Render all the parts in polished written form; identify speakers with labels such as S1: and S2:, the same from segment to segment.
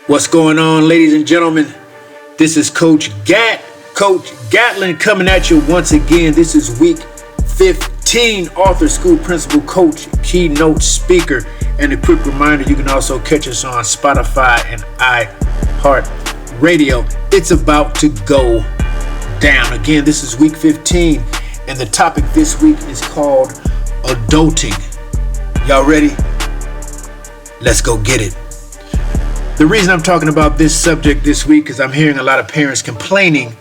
S1: What's going on, ladies and gentlemen? This is Coach Gatlin coming at you once again. This is week 15, author, school principal, coach, keynote speaker. And a quick reminder, you can also catch us on Spotify and iHeartRadio. It's about to go down. Again, this is week 15, and the topic this week is called adulting. Y'all ready? Let's go get it. The reason I'm talking about this subject this week is I'm hearing a lot of parents complaining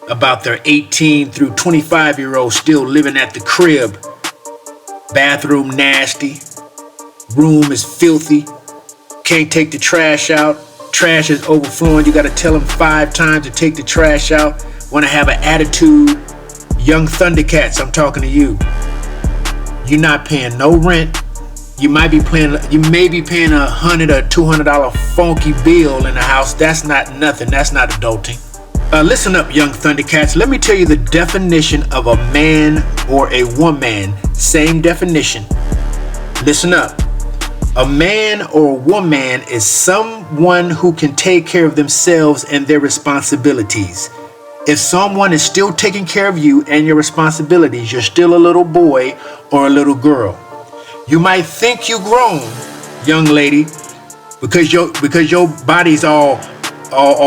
S1: about their 18 through 25-year-olds still living at the crib. Bathroom nasty, room is filthy, can't take the trash out, trash is overflowing, you gotta tell them 5 times to take the trash out, wanna have an attitude. Young Thundercats, I'm talking to you. You're not paying no rent. You may be paying $100 or $200 funky bill in the house. That's not nothing. That's not adulting. Listen up, young Thundercats. Let me tell you the definition of a man or a woman. Same definition. Listen up. A man or a woman is someone who can take care of themselves and their responsibilities. If someone is still taking care of you and your responsibilities, you're still a little boy or a little girl. You might think you grown, young lady, because your body's all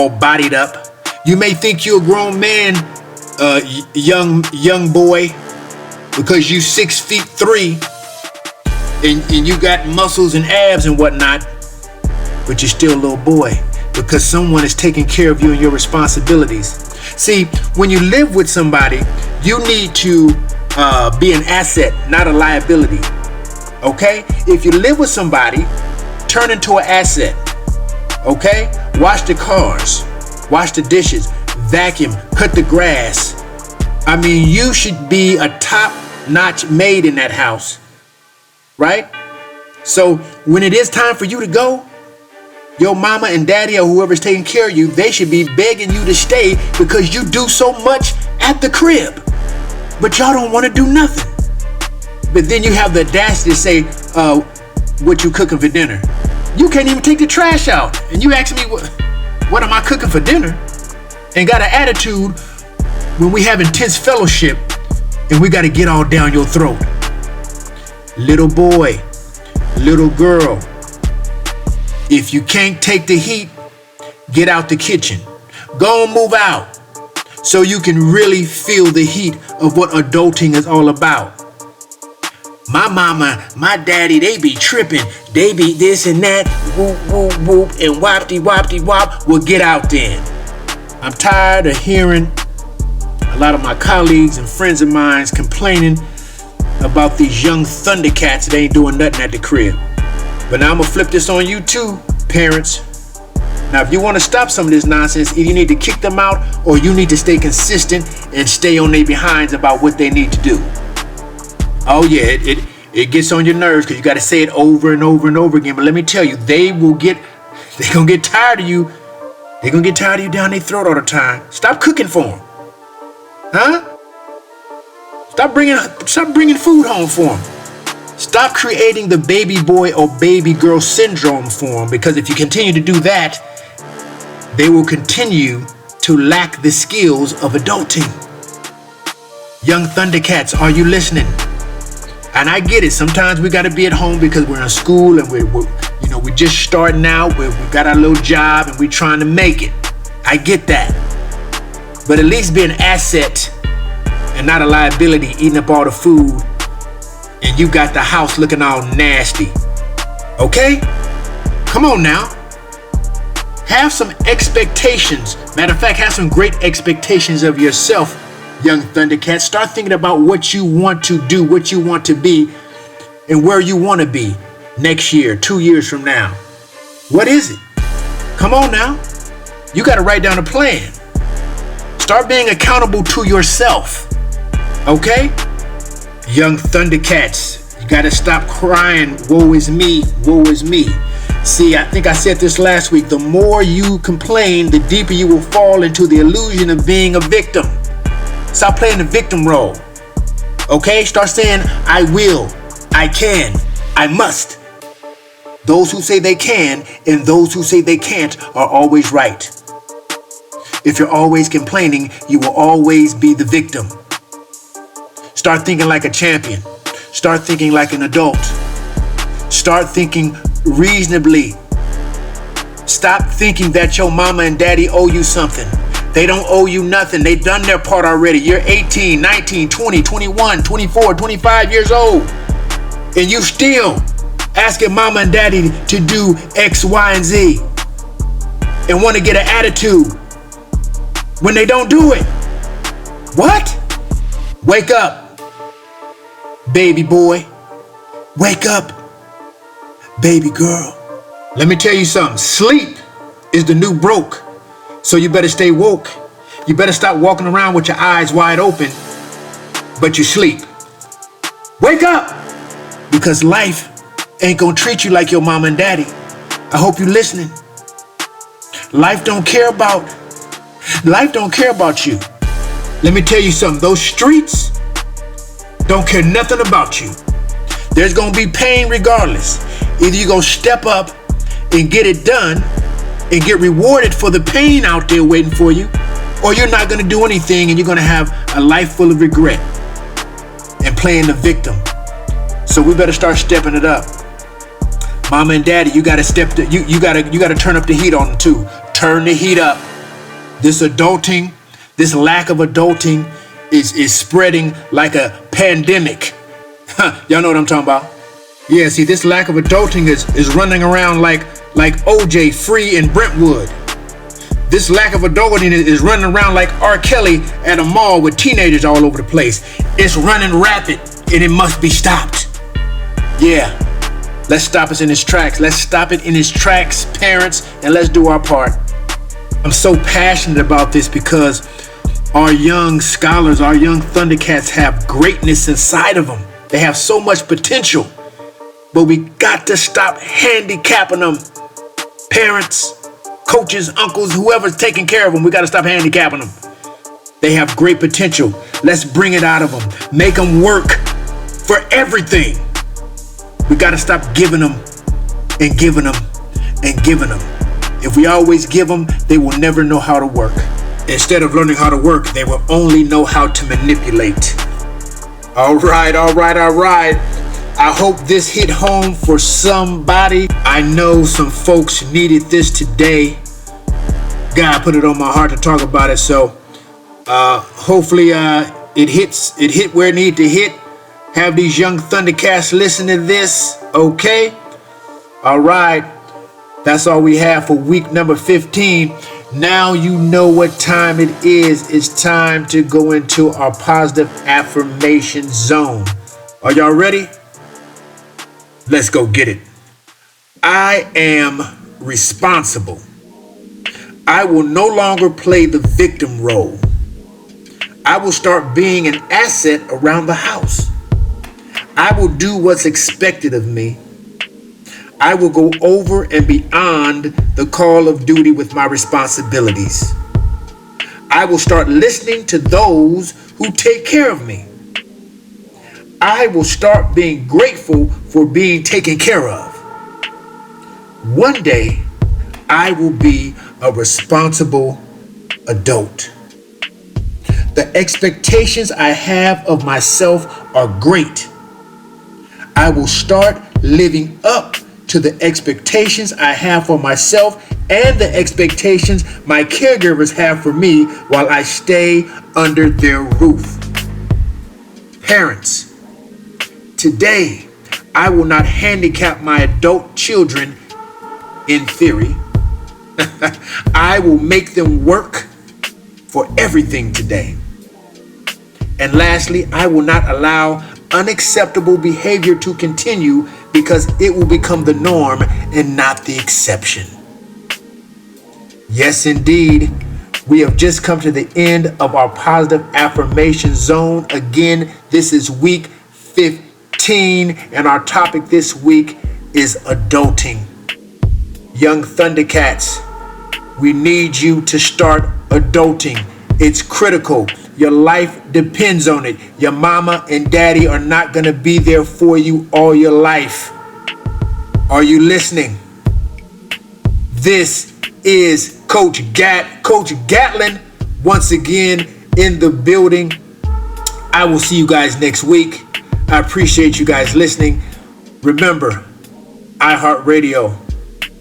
S1: bodied up. You may think you're a grown man, young boy, because you 6'3" and you got muscles and abs and whatnot, but you're still a little boy because someone is taking care of you and your responsibilities. See, when you live with somebody, you need to be an asset, not a liability. Okay? If you live with somebody, turn into an asset. Okay? Wash the cars, wash the dishes, vacuum, cut the grass. I mean, you should be a top-notch maid in that house. Right? So when it is time for you to go, your mama and daddy or whoever's taking care of you, they should be begging you to stay because you do so much at the crib. But y'all don't want to do nothing. But then you have the audacity to say, what you cooking for dinner? You can't even take the trash out. And you ask me, what am I cooking for dinner? And got an attitude when we have intense fellowship and we got to get all down your throat. Little boy, little girl, if you can't take the heat, get out the kitchen. Go and move out so you can really feel the heat of what adulting is all about. My mama, my daddy, they be tripping. They be this and that, whoop, whoop, whoop, and wop-de-wop-de-wop. Well, get out then. I'm tired of hearing a lot of my colleagues and friends of mine complaining about these young Thundercats that ain't doing nothing at the crib. But now I'm going to flip this on you too, parents. Now, if you want to stop some of this nonsense, either you need to kick them out or you need to stay consistent and stay on their behinds about what they need to do. Oh yeah, it gets on your nerves because you got to say it over and over and over again. But let me tell you, they're gonna get tired of you. They're gonna get tired of you down their throat all the time. Stop cooking for them, huh? Stop bringing food home for them. Stop creating the baby boy or baby girl syndrome for them, because if you continue to do that, they will continue to lack the skills of adulting. Young Thundercats, are you listening? And I get it. Sometimes we got to be at home because we're in school and we're just starting out. We got our little job and we're trying to make it. I get that. But at least be an asset and not a liability, eating up all the food and you got the house looking all nasty. Okay? Come on now. Have some expectations. Matter of fact, have some great expectations of yourself. Young Thundercats, start thinking about what you want to do, what you want to be, and where you want to be next year, 2 years from now. What is it? Come on now. You got to write down a plan. Start being accountable to yourself. Okay? Young Thundercats, you got to stop crying, woe is me, woe is me. See, I think I said this last week. The more you complain, the deeper you will fall into the illusion of being a victim. Stop playing the victim role. Okay? Start saying, I will, I can, I must. Those who say they can and those who say they can't are always right. If you're always complaining, you will always be the victim. Start thinking like a champion. Start thinking like an adult. Start thinking reasonably. Stop thinking that your mama and daddy owe you something. They don't owe you nothing. They've done their part already. You're 18, 19, 20, 21, 24, 25 years old. And you still asking mama and daddy to do X, Y, and Z. And want to get an attitude when they don't do it. What? Wake up, baby boy. Wake up, baby girl. Let me tell you something. Sleep is the new broke. So you better stay woke. You better stop walking around with your eyes wide open, but you sleep. Wake up, because life ain't gonna treat you like your mama and daddy. I hope you're listening. Life don't care about you. Let me tell you something. Those streets don't care nothing about you. There's gonna be pain regardless. Either you're gonna step up and get it done and get rewarded for the pain out there waiting for you, or you're not gonna do anything and you're gonna have a life full of regret and playing the victim. So we better start stepping it up. Mama and daddy, you gotta you gotta turn up the heat on them too. Turn the heat up. This adulting, this lack of adulting is spreading like a pandemic. Y'all know what I'm talking about? Yeah, see, this lack of adulting is running around like OJ Free in Brentwood. This lack of adulting is running around like R. Kelly at a mall with teenagers all over the place. It's running rapid and it must be stopped. Yeah, let's stop us in its tracks. Let's stop it in its tracks, parents, and let's do our part. I'm so passionate about this because our young scholars, our young Thundercats have greatness inside of them. They have so much potential, but we got to stop handicapping them. Parents, coaches, uncles, whoever's taking care of them, we got to stop handicapping them. They have great potential. Let's bring it out of them. Make them work for everything. We got to stop giving them and giving them and giving them. If we always give them, they will never know how to work. Instead of learning how to work, they will only know how to manipulate. All right. I hope this hit home for somebody. I know some folks needed this today. God put it on my heart to talk about it. So hopefully it hit where it needed to hit. Have these young Thundercats listen to this. Okay. All right. That's all we have for week number 15. Now you know what time it is. It's time to go into our positive affirmation zone. Are y'all ready? Let's go get it. I am responsible. I will no longer play the victim role. I will start being an asset around the house. I will do what's expected of me. I will go over and beyond the call of duty with my responsibilities. I will start listening to those who take care of me. I will start being grateful for being taken care of. One day, I will be a responsible adult. The expectations I have of myself are great. I will start living up to the expectations I have for myself and the expectations my caregivers have for me while I stay under their roof. Parents, today I will not handicap my adult children in theory. I will make them work for everything today. And lastly, I will not allow unacceptable behavior to continue because it will become the norm and not the exception. Yes, indeed. We have just come to the end of our positive affirmation zone. Again, this is week 15, and our topic this week is adulting. Young Thundercats, we need you to start adulting. It's critical. Your life depends on it. Your mama and daddy are not going to be there for you all your life. Are you listening? This is Coach Gatlin once again in the building. I will see you guys next week. I appreciate you guys listening. Remember, iHeartRadio,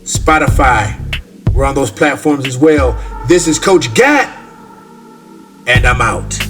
S1: Spotify, we're on those platforms as well. This is Coach Gat, and I'm out.